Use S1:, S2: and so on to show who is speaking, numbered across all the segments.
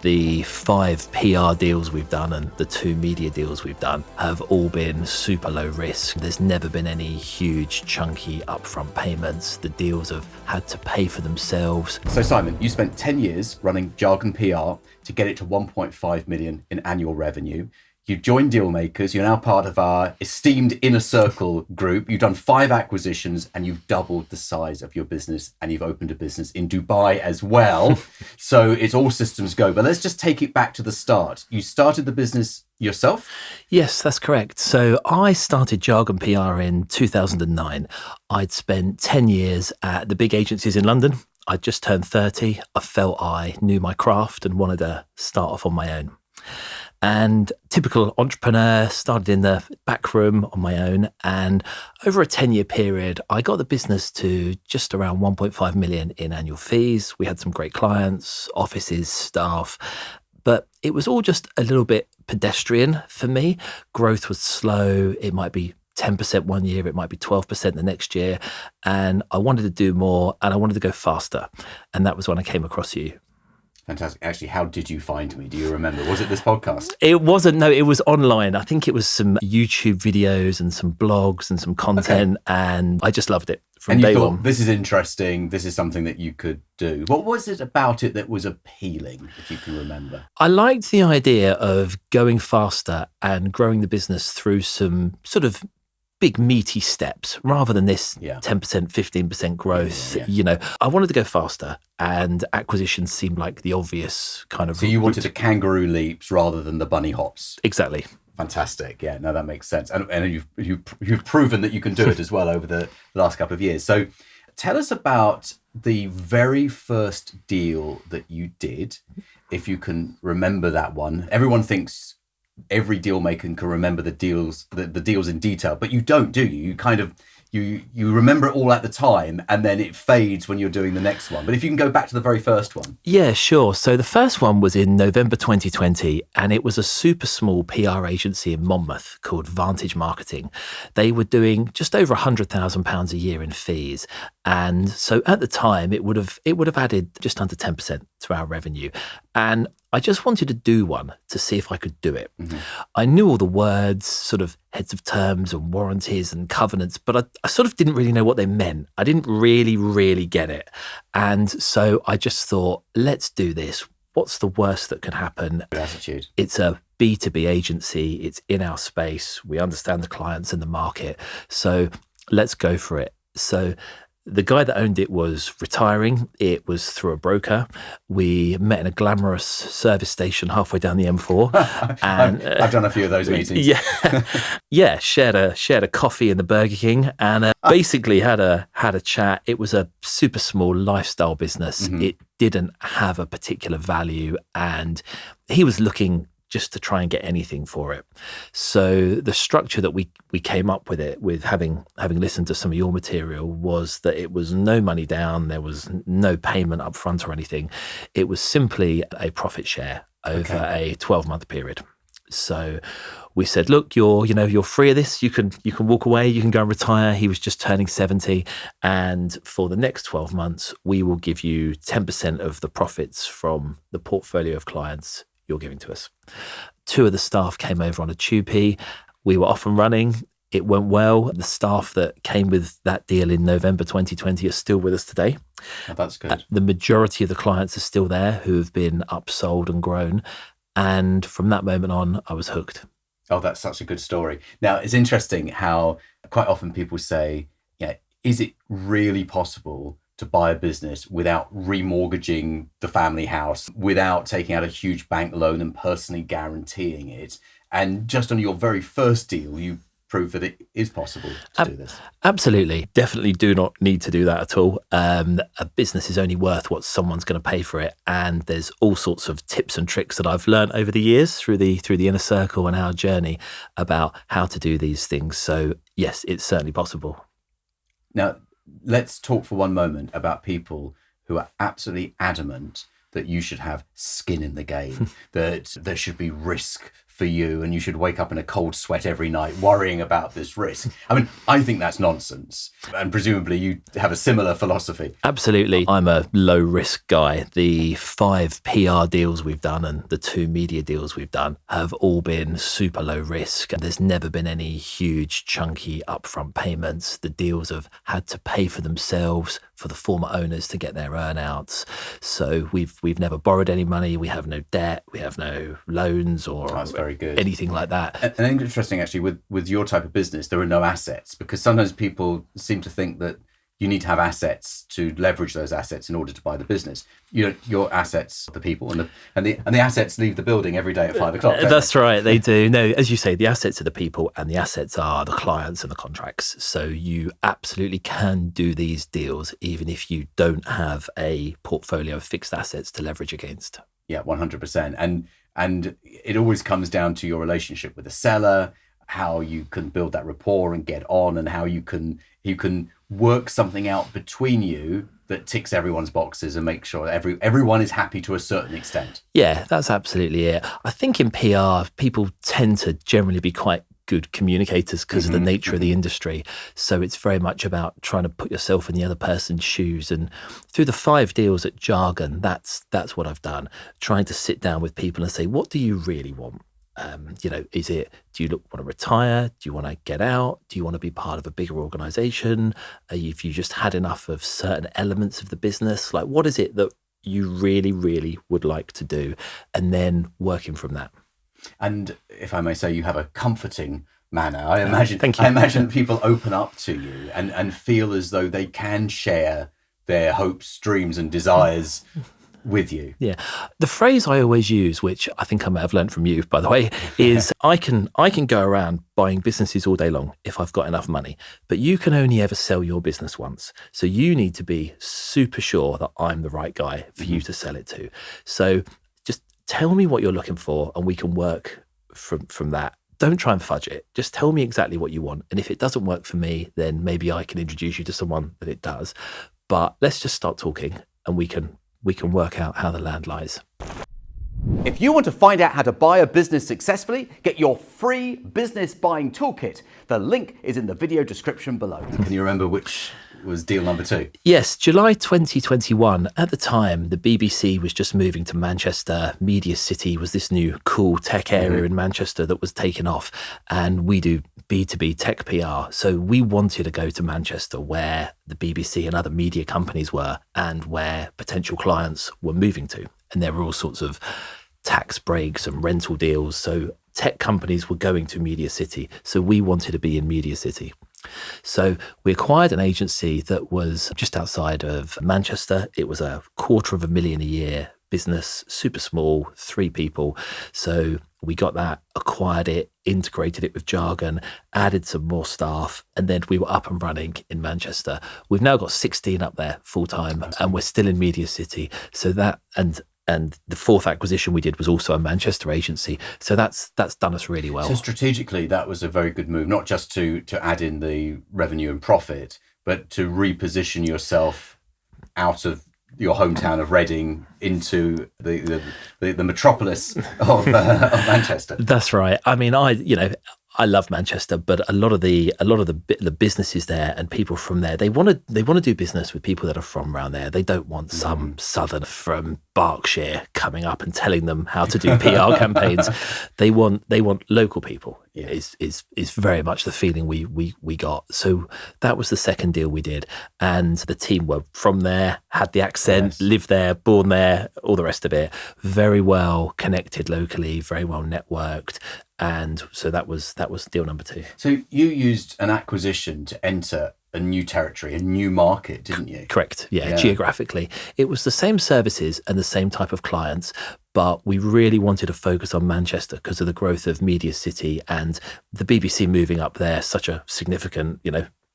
S1: The 5 PR deals we've done and the 2 media deals we've done have all been super low risk. There's never been any huge chunky upfront payments. The deals have had to pay for themselves.
S2: So Simon, you spent 10 years running Jargon PR to get it to 1.5 million in annual revenue. You've joined Dealmakers. You're now part of our esteemed Inner Circle group. You've done 5 acquisitions and you've doubled the size of your business, and you've opened a business in Dubai as well. So it's all systems go. But let's just take it back to the start. You started the business yourself?
S1: Yes, that's correct. So I started Jargon PR in 2009. I'd spent 10 years at the big agencies in London. I'd just turned 30. I felt I knew my craft and wanted to start off on my own. And typical entrepreneur, started in the back room on my own. And over a 10-year period, I got the business to just around 1.5 million in annual fees. We had some great clients, offices, staff, but it was all just a little bit pedestrian for me. Growth was slow. It might be 10% one year, it might be 12% the next year. And I wanted to do more and I wanted to go faster. And that was when I came across you.
S2: Fantastic. Actually, how did you find me? Do you remember? Was it this podcast?
S1: It wasn't. No, it was online. I think it was some YouTube videos and some blogs and some content. Okay. And I just loved it from day one. And you thought,
S2: this is interesting. This is something that you could do. What was it about it that was appealing, if you can remember?
S1: I liked the idea of going faster and growing the business through some sort of big meaty steps rather than this 10%, 15% growth. You know, I wanted to go faster and acquisitions seemed like the obvious kind of
S2: So you wanted the kangaroo leaps rather than the bunny hops.
S1: Exactly.
S2: Fantastic. Yeah, no, that makes sense. And you've proven that you can do it as well over the last couple of years. So tell us about the very first deal that you did, if you can remember that one. Everyone thinks every deal maker can remember the deals in detail, but you don't, do you? You kind of you remember it all at the time and then it fades when you're doing the next one. But if you can go back to the very first one.
S1: Yeah, sure. So the first one was in November 2020 and it was a super small PR agency in Monmouth called Vantage Marketing. They were doing just over £100,000 a year in fees. And so at the time it would have added just under 10% to our revenue. And I just wanted to do one to see if I could do it. Mm-hmm. I knew all the words, sort of heads of terms and warranties and covenants, but I sort of didn't really know what they meant. I didn't really get it. And so I just thought, let's do this. What's the worst that can happen?
S2: Good attitude.
S1: It's a B2B agency. It's in our space. We understand the clients and the market. So let's go for it. So the guy that owned it was retiring. It was through a broker. We met in a glamorous service station halfway down the M4.
S2: And I've done a few of those meetings.
S1: Yeah. Shared a coffee in the Burger King, and basically had a chat. It was a super small lifestyle business. Mm-hmm. It didn't have a particular value, and he was looking just to try and get anything for it. So the structure that we came up with it, with having listened to some of your material, was that it was no money down, there was no payment up front or anything. It was simply a profit share over a 12-month period. So we said, look, you're free of this. You can walk away. You can go and retire. He was just turning 70. And for the next 12 months, we will give you 10% of the profits from the portfolio of clients you're giving to us. 2 of the staff came over on a Tupi. We were off and running. It went well. The staff that came with that deal in November 2020 are still with us today.
S2: Oh, that's good.
S1: The majority of the clients are still there who have been upsold and grown. And from that moment on, I was hooked.
S2: Oh, that's such a good story. Now, it's interesting how quite often people say, is it really possible to buy a business without remortgaging the family house, without taking out a huge bank loan and personally guaranteeing it? And just on your very first deal, you prove that it is possible to do this.
S1: Absolutely. Definitely do not need to do that at all. A business is only worth what someone's going to pay for it. And there's all sorts of tips and tricks that I've learned over the years through the Inner Circle and our journey about how to do these things. So yes, it's certainly possible.
S2: Now, let's talk for one moment about people who are absolutely adamant that you should have skin in the game, that there should be risk for you and you should wake up in a cold sweat every night worrying about this risk. I mean, I think that's nonsense. And presumably you have a similar philosophy.
S1: Absolutely. I'm a low risk guy. The 5 PR deals we've done and the 2 media deals we've done have all been super low risk. There's never been any huge chunky upfront payments. The deals have had to pay for themselves for the former owners to get their earnouts. So we've never borrowed any money. We have no debt. We have no loans or
S2: That's very good.
S1: anything like that.
S2: And interesting, actually, with your type of business, there are no assets, because sometimes people seem to think that you need to have assets to leverage those assets in order to buy the business. Your assets, the people, and the assets leave the building every day at 5 o'clock.
S1: That's right, they do. No, as you say, the assets are the people and the assets are the clients and the contracts. So you absolutely can do these deals even if you don't have a portfolio of fixed assets to leverage against.
S2: Yeah, 100%. And it always comes down to your relationship with the seller, how you can build that rapport and get on, and how you can work something out between you that ticks everyone's boxes and make sure everyone is happy to a certain extent.
S1: Yeah, that's absolutely it. I think in PR, people tend to generally be quite good communicators because of the nature of the industry. So it's very much about trying to put yourself in the other person's shoes. And through the 5 deals at Jargon, that's what I've done, trying to sit down with people and say, what do you really want? Is it, do you want to retire? Do you want to get out? Do you want to be part of a bigger organization? If you just had enough of certain elements of the business, like what is it that you really, really would like to do? And then working from that.
S2: And if I may say, you have a comforting manner. I imagine people open up to you and feel as though they can share their hopes, dreams and desires with you.
S1: Yeah. The phrase I always use, which I think I may have learned from you, by the way, is I can go around buying businesses all day long if I've got enough money, but you can only ever sell your business once. So you need to be super sure that I'm the right guy for you to sell it to. So just tell me what you're looking for and we can work from that. Don't try and fudge it. Just tell me exactly what you want. And if it doesn't work for me, then maybe I can introduce you to someone that it does. But let's just start talking and we can work out how the land lies.
S2: If you want to find out how to buy a business successfully, get your free business buying toolkit. The link is in the video description below. Can you remember which was deal number 2?
S1: Yes, July 2021. At the time, the BBC was just moving to Manchester. Media City was this new cool tech area in Manchester that was taken off. And we do B2B tech PR. So we wanted to go to Manchester where the BBC and other media companies were and where potential clients were moving to. And there were all sorts of tax breaks and rental deals. So tech companies were going to Media City. So we wanted to be in Media City. So we acquired an agency that was just outside of Manchester. It was $250,000 a year business, super small, 3 people. So we got that, acquired it, integrated it with Jargon, added some more staff, and then we were up and running in Manchester. We've now got 16 up there full time, and we're still in Media City. So that and the 4th acquisition we did was also a Manchester agency. So that's done us really well.
S2: So strategically, that was a very good move, not just to add in the revenue and profit, but to reposition yourself out of your hometown of Reading into the metropolis of Manchester.
S1: That's right. I mean, I love Manchester, but a lot of the businesses there and people from there, they want to do business with people that are from around there. They don't want some southerner from Berkshire coming up and telling them how to do PR campaigns. They want local people. Yeah. Is very much the feeling we got. So that was the second deal we did, and the team were from there, had the accent, lived there, born there, all the rest of it. Very well connected locally, very well networked. And so that was deal number 2.
S2: So you used an acquisition to enter a new territory, a new market, didn't you?
S1: Correct. Yeah, geographically. It was the same services and the same type of clients, but we really wanted to focus on Manchester because of the growth of Media City and the BBC moving up there, such a significant,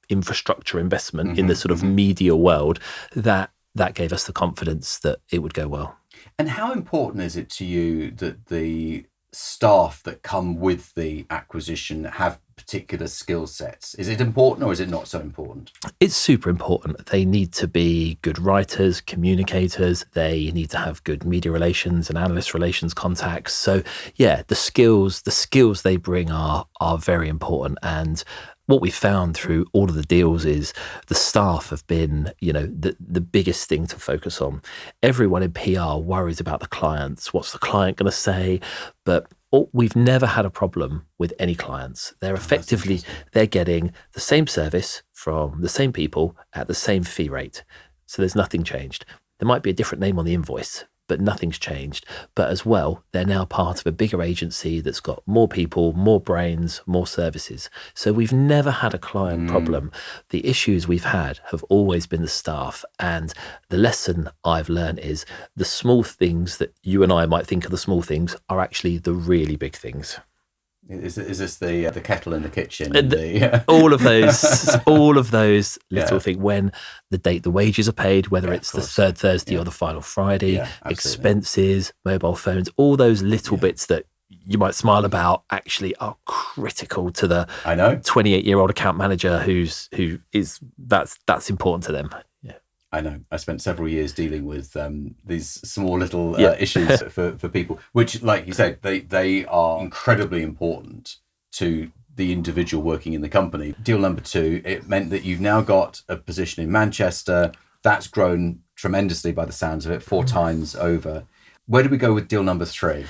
S1: infrastructure investment in the sort of media world that gave us the confidence that it would go well.
S2: And how important is it to you that the staff that come with the acquisition have particular skill sets? Is it important or is it not so important?
S1: It's super important. They need to be good writers, communicators. They need to have good media relations and analyst relations contacts. So yeah, the skills they bring are very important. And what we found through all of the deals is the staff have been, the biggest thing to focus on. Everyone in PR worries about the clients. What's the client going to say? But we've never had a problem with any clients. They're getting the same service from the same people at the same fee rate. So there's nothing changed. There might be a different name on the invoice, but nothing's changed. But as well, they're now part of a bigger agency that's got more people, more brains, more services. So we've never had a client problem. The issues we've had have always been the staff. And the lesson I've learned is the small things that you and I might think are the small things are actually the really big things.
S2: Is this the kettle in the kitchen?
S1: All of those little things. When the wages are paid, whether it's the third Thursday or the final Friday, expenses, mobile phones, all those little bits that you might smile about actually are critical to the 28-year-old account manager that's important to them. Yeah.
S2: I know. I spent several years dealing with these small little issues for people, which, like you said, they are incredibly important to the individual working in the company. Deal number 2, it meant that you've now got a position in Manchester. That's grown tremendously by the sounds of it, 4 times over. Where do we go with deal number 3?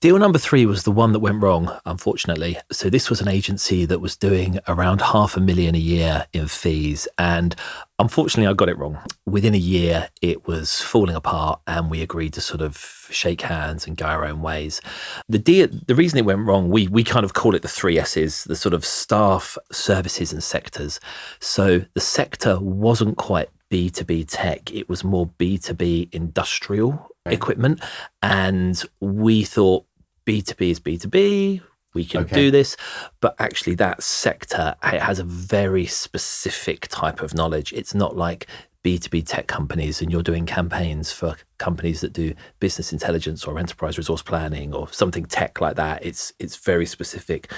S1: Deal number 3 was the one that went wrong, unfortunately. So this was an agency that was doing around $500,000 a year in fees. And unfortunately, I got it wrong. Within a year, it was falling apart and we agreed to sort of shake hands and go our own ways. The reason it went wrong, we kind of call it the 3 S's, the sort of staff, services and sectors. So the sector wasn't quite B2B tech. It was more B2B industrial equipment. And we thought B2B is B2B. We can do this. But actually that sector, it has a very specific type of knowledge. It's not like B2B tech companies and you're doing campaigns for companies that do business intelligence or enterprise resource planning or something tech like that. It's very specific.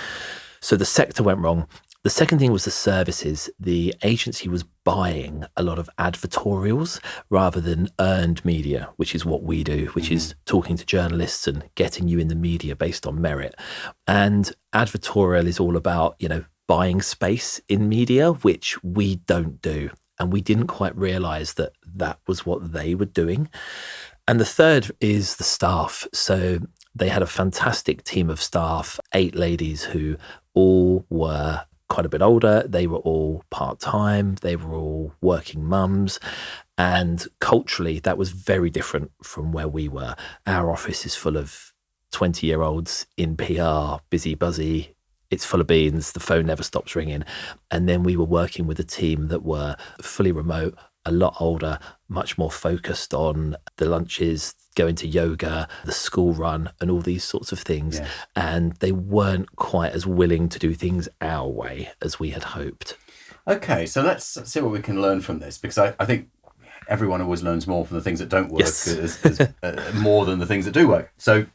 S1: So the sector went wrong. The second thing was the services. The agency was buying a lot of advertorials rather than earned media, which is what we do, which is talking to journalists and getting you in the media based on merit. And advertorial is all about, buying space in media, which we don't do. And we didn't quite realize that that was what they were doing. And the third is the staff. So they had a fantastic team of staff, 8 ladies who all were quite a bit older. They were all part-time. They were all working mums. And culturally, that was very different from where we were. Our office is full of 20-year-olds in PR, busy, buzzy. It's full of beans. The phone never stops ringing. And then we were working with a team that were fully remote, a lot older, much more focused on the lunches, going to yoga, the school run, and all these sorts of things. Yeah. And they weren't quite as willing to do things our way as we had hoped.
S2: Okay, so let's see what we can learn from this, because I think everyone always learns more from the things that don't work more than the things that do work. So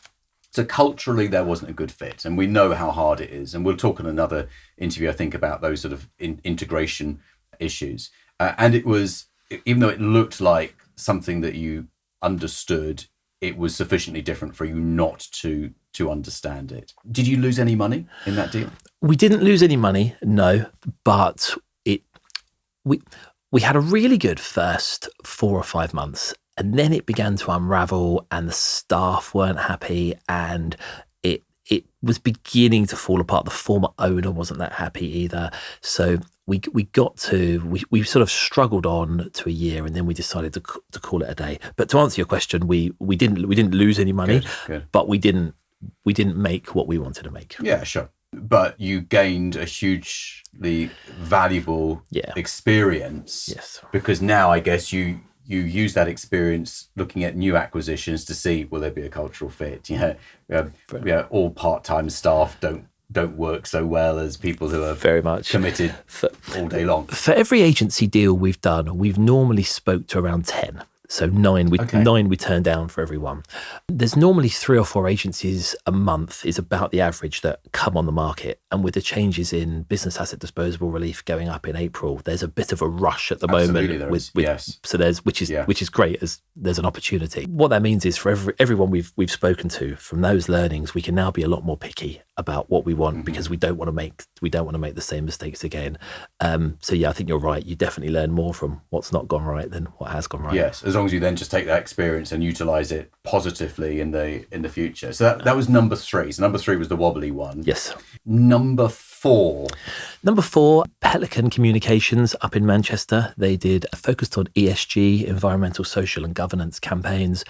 S2: culturally, there wasn't a good fit, and we know how hard it is. And we'll talk in another interview, I think, about those sort of integration issues. And it was, even though it looked like something that you understood, it was sufficiently different for you not to understand it. Did you lose any money in that deal?
S1: We didn't lose any money, no, but we had a really good first 4 or 5 months, and then it began to unravel and the staff weren't happy and it was beginning to fall apart. The former owner wasn't that happy either. So we sort of struggled on to a year, and then we decided to call it a day. But to answer your question, we didn't lose any money, good. But we didn't make what we wanted to make.
S2: Yeah, sure. But you gained a hugely valuable experience.
S1: Yes.
S2: Because now I guess you use that experience looking at new acquisitions to see, will there be a cultural fit? All part-time staff don't work so well as people who are
S1: very much
S2: committed all day long.
S1: For every agency deal we've done, we've normally spoke to around 10. So nine we turned down for everyone. There's normally 3 or 4 agencies a month is about the average that come on the market. And with the changes in business asset disposable relief going up in April, there's a bit of a rush at the moment.
S2: Yes.
S1: So which is great as there's an opportunity. What that means is for everyone we've spoken to, from those learnings, we can now be a lot more picky about what we want because we don't want to make the same mistakes again. So yeah, I think you're right. You definitely learn more from what's not gone right than what has gone right.
S2: Yes, as long as you then just take that experience and utilize it positively in the future. So that was number 3. So number 3 was the wobbly one.
S1: Yes.
S2: Number 4.
S1: Number 4, Pelican Communications up in Manchester. They focused on ESG, environmental, social and governance campaigns.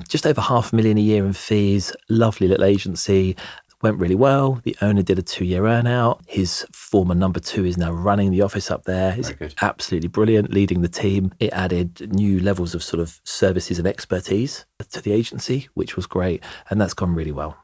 S1: Just over $500,000 a year in fees. Lovely little agency. Went really well. The owner did a 2-year earnout. His former number 2 is now running the office up there. He's absolutely brilliant, leading the team. It added new levels of sort of services and expertise to the agency, which was great. And that's gone really well.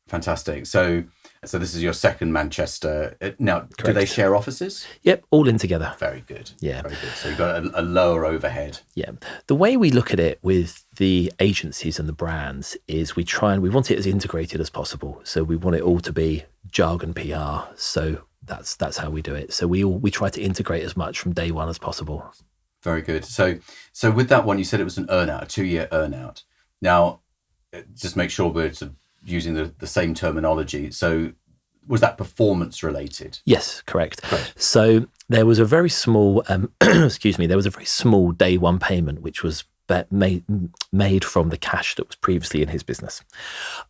S2: Fantastic. So this is your second Manchester. Now,
S1: Correct.
S2: Do they share offices?
S1: Yep, all in together.
S2: Very good.
S1: Yeah.
S2: Very good. So you've got a lower overhead.
S1: Yeah. The way we look at it with the agencies and the brands is we want it as integrated as possible. So we want it all to be jargon PR. So that's how we do it. So we try to integrate as much from day one as possible.
S2: Very good. So with that one, you said it was an earnout, a 2-year earnout. Now, just make sure we're sort of using the same terminology. So was that performance related?
S1: Yes, correct. So there was a very small, there was a very small day one payment, which was made from the cash that was previously in his business.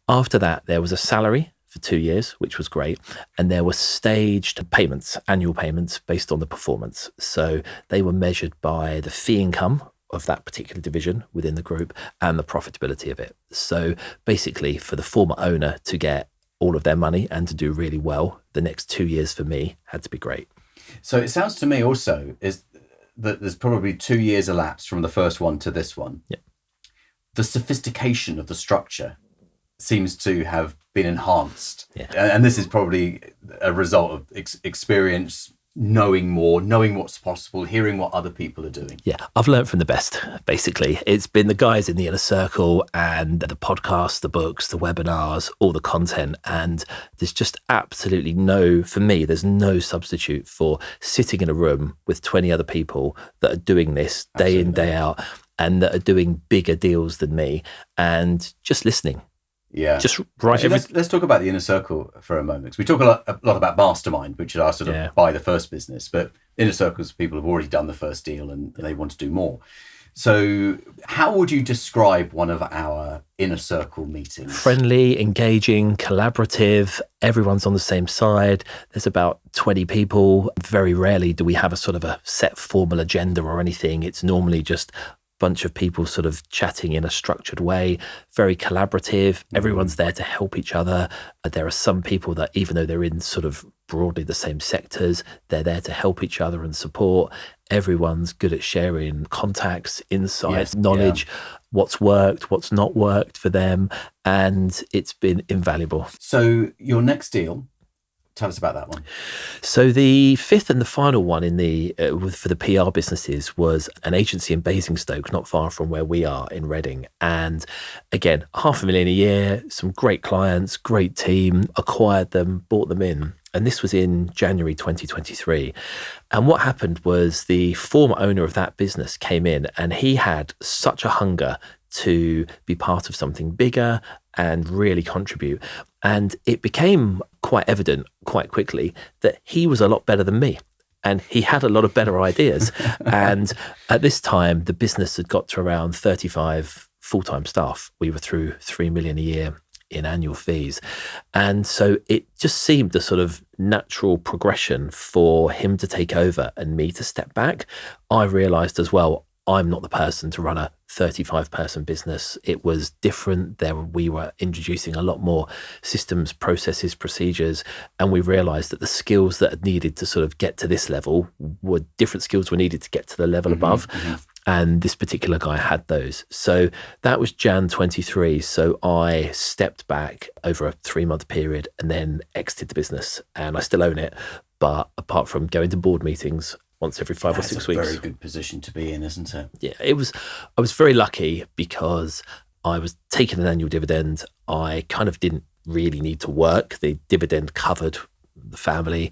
S1: After that, there was a salary for 2 years, which was great. And there were staged payments, annual payments based on the performance. So they were measured by the fee income of that particular division within the group and the profitability of it. So basically for the former owner to get all of their money and to do really well, the next 2 years for me had to be great.
S2: So it sounds to me also is that there's probably 2 years elapsed from the first one to this one.
S1: Yeah.
S2: The sophistication of the structure seems to have been enhanced.
S1: Yeah.
S2: And this is probably a result of experience, knowing more, knowing what's possible, hearing what other people are doing.
S1: Yeah, I've learned from the best, basically. It's been the guys in the inner circle and the podcasts, the books, the webinars, all the content. And there's just absolutely there's no substitute for sitting in a room with 20 other people that are doing this day in, day out, and that are doing bigger deals than me, and just listening.
S2: Yeah.
S1: Just right.
S2: Actually, let's talk about the inner circle for a moment. 'Cause we talk a lot about mastermind, which is our sort of buy the first business, but inner circles, people have already done the first deal and they want to do more. So how would you describe one of our inner circle meetings?
S1: Friendly, engaging, collaborative. Everyone's on the same side. There's about 20 people. Very rarely do we have a sort of a set formal agenda or anything. It's normally just bunch of people sort of chatting in a structured way, very collaborative. Everyone's there to help each other. There are some people that, even though they're in sort of broadly the same sectors, they're there to help each other and support. Everyone's good at sharing contacts, insights, knowledge, what's worked, what's not worked for them. And it's been invaluable.
S2: So your next deal, tell us about that one.
S1: So the fifth and the final one for the PR businesses was an agency in Basingstoke, not far from where we are in Reading. And again, $500,000 a year, some great clients, great team, acquired them, bought them in. And this was in January 2023. And what happened was the former owner of that business came in, and he had such a hunger to be part of something bigger and really contribute. And it became quite evident quite quickly that he was a lot better than me. And he had a lot of better ideas. And at this time, the business had got to around 35 full-time staff. We were through $3 million a year in annual fees. And so it just seemed a sort of natural progression for him to take over and me to step back. I realized as well, I'm not the person to run a 35-person business. It was different. We were introducing a lot more systems, processes, procedures, and we realized that the skills that are needed to sort of get to this level were different skills were needed to get to the level above. And this particular guy had those. So that was Jan 23. So I stepped back over a 3-month period and then exited the business. And I still own it. But apart from going to board meetings once every 5 or 6 weeks.
S2: Very good position to be in, isn't it?
S1: Yeah, it was. I was very lucky because I was taking an annual dividend. I kind of didn't really need to work. The dividend covered the family,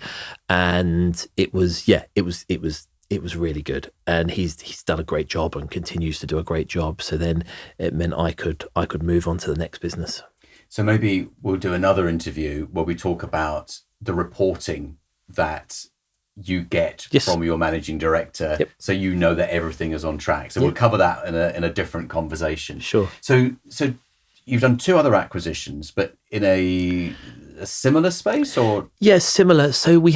S1: and it was really good. And he's done a great job and continues to do a great job. So then it meant I could move on to the next business.
S2: So maybe we'll do another interview where we talk about the reporting that you get from your managing director, so you know that everything is on track. So we'll cover that in a different conversation.
S1: Sure.
S2: So you've done 2 other acquisitions, but in a similar space, or?
S1: Yeah, similar. So we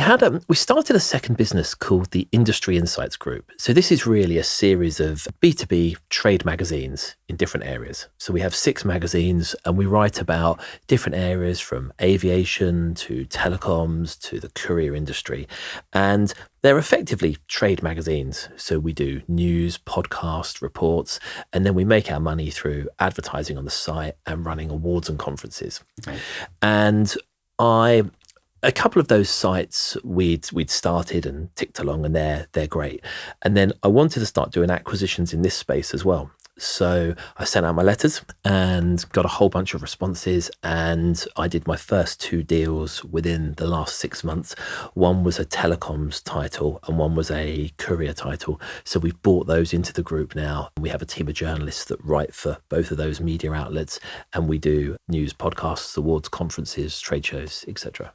S1: started a second business called the Industry Insights Group. So this is really a series of B2B trade magazines in different areas. So we have 6 magazines and we write about different areas from aviation to telecoms to the courier industry. And they're effectively trade magazines. So we do news, podcasts, reports, and then we make our money through advertising on the site and running awards and conferences. Okay. And a couple of those sites we'd started and ticked along, and they're great. And then I wanted to start doing acquisitions in this space as well. So I sent out my letters and got a whole bunch of responses, and I did my first 2 deals within the last 6 months. One was a telecoms title and one was a courier title. So we've brought those into the group now. We have a team of journalists that write for both of those media outlets, and we do news, podcasts, awards, conferences, trade shows, etc.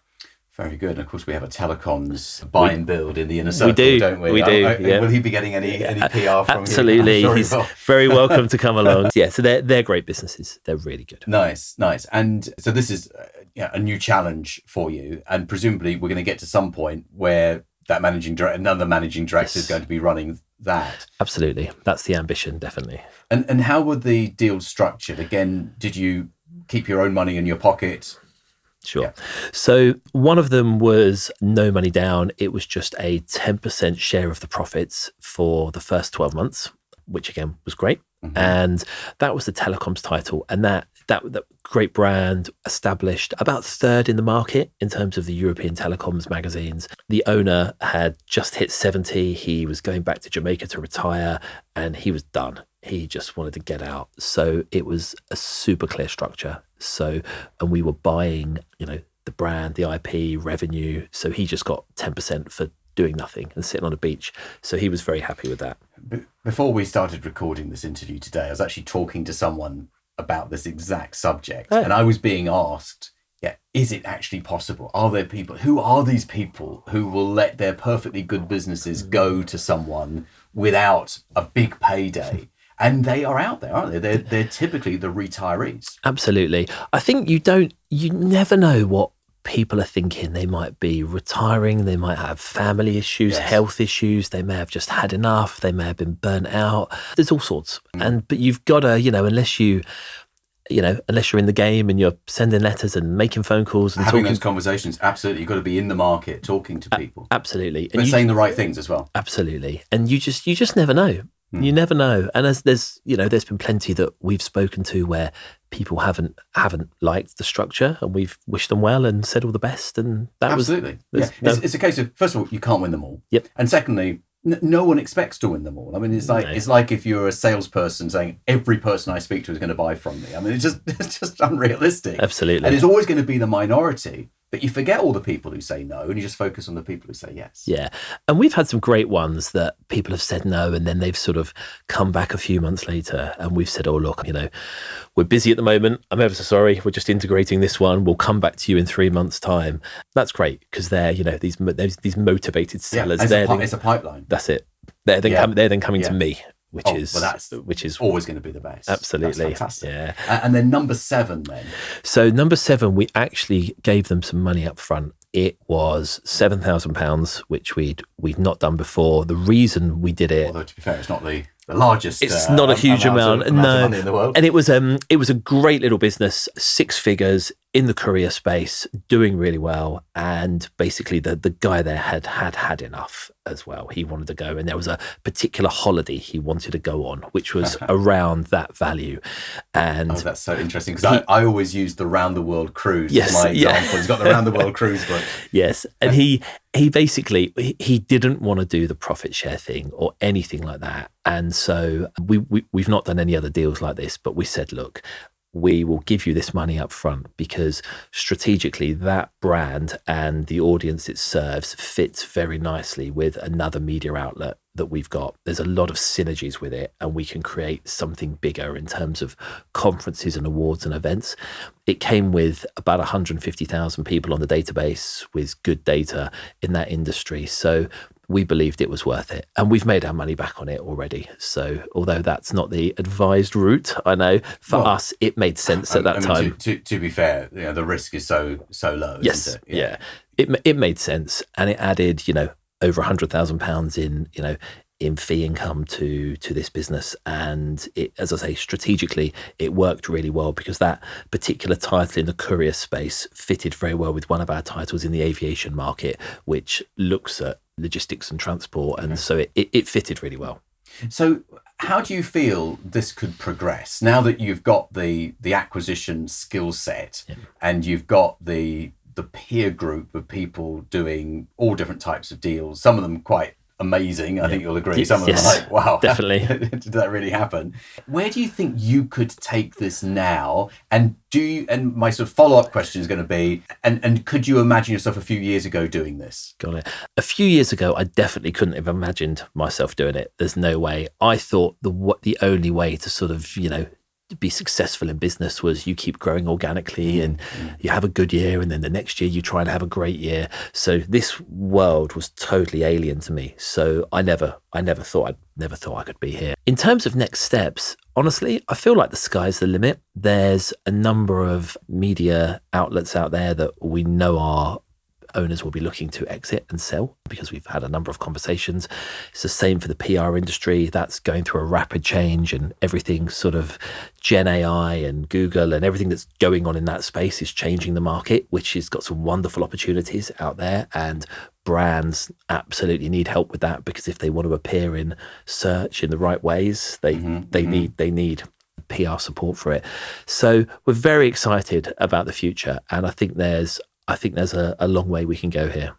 S2: Very good. And of course, we have a telecoms buy and build in the inner circle, don't we?
S1: We do.
S2: Will he be getting any PR from
S1: Absolutely.
S2: you? Absolutely.
S1: He's very welcome to come along. Yeah, so they're great businesses. They're really good.
S2: Nice. And so this is a new challenge for you. And presumably we're going to get to some point where that another managing director is going to be running that.
S1: Absolutely. That's the ambition, definitely.
S2: And how were the deals structured? Again, did you keep your own money in your pocket?
S1: Sure. Yeah. So one of them was no money down. It was just a 10% share of the profits for the first 12 months, which again was great. Mm-hmm. And that was the telecoms title. And that great brand, established about 3rd in the market in terms of the European telecoms magazines. The owner had just hit 70. He was going back to Jamaica to retire, and he was done. He just wanted to get out. So it was a super clear structure. So, and we were buying, the brand, the IP, revenue. So he just got 10% for doing nothing and sitting on a beach. So he was very happy with that.
S2: Before we started recording this interview today, I was actually talking to someone about this exact subject. Oh. And I was being asked, is it actually possible? Who are these people who will let their perfectly good businesses go to someone without a big payday? And they are out there, aren't they? They're typically the retirees.
S1: Absolutely. I think you never know what people are thinking. They might be retiring. They might have family issues, health issues. They may have just had enough. They may have been burnt out. There's all sorts. But you've got to, unless you're in the game and you're sending letters and making phone calls and
S2: having those conversations, absolutely. You've got to be in the market, talking to people.
S1: Absolutely.
S2: And saying the right things as well.
S1: Absolutely. And you just never know. You never know. And as there's been plenty that we've spoken to where people haven't liked the structure, and we've wished them well and said all the best. And that
S2: absolutely. It's a case of, first of all, you can't win them all.
S1: Yep.
S2: And secondly, no one expects to win them all. I mean, it's like if you're a salesperson saying every person I speak to is going to buy from me. I mean, it's just unrealistic.
S1: Absolutely.
S2: And it's always going to be the minority. But you forget all the people who say no and you just focus on the people who say yes.
S1: Yeah. And we've had some great ones that people have said no, and then they've sort of come back a few months later and we've said, oh, look, we're busy at the moment. I'm ever so sorry. We're just integrating this one. We'll come back to you in 3 months' time. That's great because they're, these motivated sellers.
S2: It's a pipeline.
S1: That's it. They're then coming to me. Which is
S2: always going to be the best.
S1: Absolutely.
S2: That's fantastic.
S1: Yeah.
S2: And then number 7 then.
S1: So number 7, we actually gave them some money up front. It was £7,000, which we'd not done before. The reason we did it,
S2: although to be fair, it's not the largest.
S1: It's not a huge amount.
S2: Of money in the world.
S1: And it was a great little business, 6 figures. in the courier space, doing really well. And basically the guy there had enough as well. He wanted to go, and there was a particular holiday he wanted to go on, which was around that value. And
S2: that's so interesting, because I always use the round the world cruise as my example. He's got the round the world cruise book.
S1: Yes. And he basically, he didn't want to do the profit share thing or anything like that. And so we've not done any other deals like this, but we said, look, we will give you this money up front, because strategically that brand and the audience it serves fits very nicely with another media outlet that we've got. There's a lot of synergies with it, and we can create something bigger in terms of conferences and awards and events. It came with about 150,000 people on the database with good data in that industry. So we believed it was worth it, and we've made our money back on it already. So although that's not the advised route, I know for us it made sense at that time.
S2: To be fair, the risk is so low.
S1: Yes,
S2: isn't it?
S1: Yeah. It made sense, and it added over £100,000 in fee income to this business. And it, as I say, strategically, it worked really well, because that particular title in the courier space fitted very well with one of our titles in the aviation market, which looks at logistics and transport. And so it fitted really well.
S2: So how do you feel this could progress now that you've got the acquisition skill set and you've got the peer group of people doing all different types of deals, some of them quite amazing, I think you'll agree. Some of them are like, wow,
S1: definitely.
S2: Did that really happen? Where do you think you could take this now? And my sort of follow-up question is going to be, and could you imagine yourself a few years ago doing this?
S1: Got it. A few years ago, I definitely couldn't have imagined myself doing it. There's no way. I thought the only way to sort of, be successful in business was you keep growing organically and you have a good year, and then the next year you try and have a great year. So this world was totally alien to me. So I never thought I could be here. In terms of next steps, honestly, I feel like the sky's the limit. There's a number of media outlets out there that we know are owners will be looking to exit and sell, because we've had a number of conversations. It's the same for the PR industry. That's going through a rapid change, and everything sort of Gen AI and Google and everything that's going on in that space is changing the market, which has got some wonderful opportunities out there. And brands absolutely need help with that, because if they want to appear in search in the right ways, they need PR support for it. So we're very excited about the future, and I think there's a long way we can go here.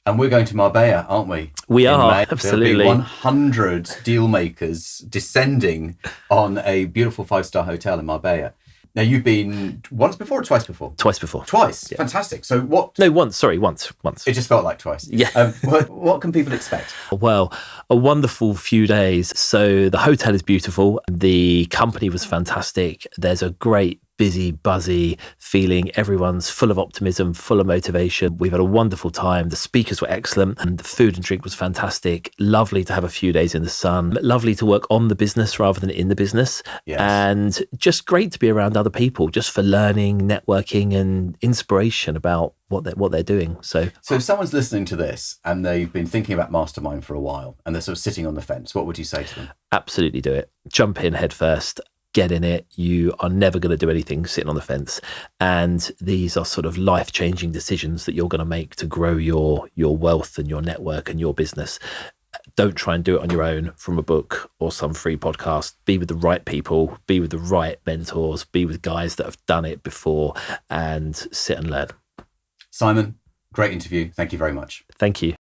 S2: And we're going to Marbella, aren't we?
S1: We are,
S2: May.
S1: absolutely.
S2: There'll be 100 deal makers descending on a beautiful 5-star hotel in Marbella. Now, you've been once before or twice before?
S1: Twice before.
S2: Twice? Yeah. Fantastic. So what?
S1: No, once. Sorry, once.
S2: It just felt like twice.
S1: Yeah.
S2: What can people expect?
S1: Well, a wonderful few days. So the hotel is beautiful. The company was fantastic. There's a great busy, buzzy feeling. Everyone's full of optimism, full of motivation. We've had a wonderful time. The speakers were excellent, and the food and drink was fantastic. Lovely to have a few days in the sun. Lovely to work on the business rather than in the business.
S2: Yes.
S1: And just great to be around other people, just for learning, networking, and inspiration about what they're doing. So
S2: if someone's listening to this and they've been thinking about Mastermind for a while and they're sort of sitting on the fence, what would you say to them?
S1: Absolutely do it. Jump in head first. Get in it. You are never going to do anything sitting on the fence. And these are sort of life-changing decisions that you're going to make to grow your wealth and your network and your business. Don't try and do it on your own from a book or some free podcast. Be with the right people, be with the right mentors, be with guys that have done it before, and sit and learn.
S2: Simon, great interview. Thank you very much.
S1: Thank you.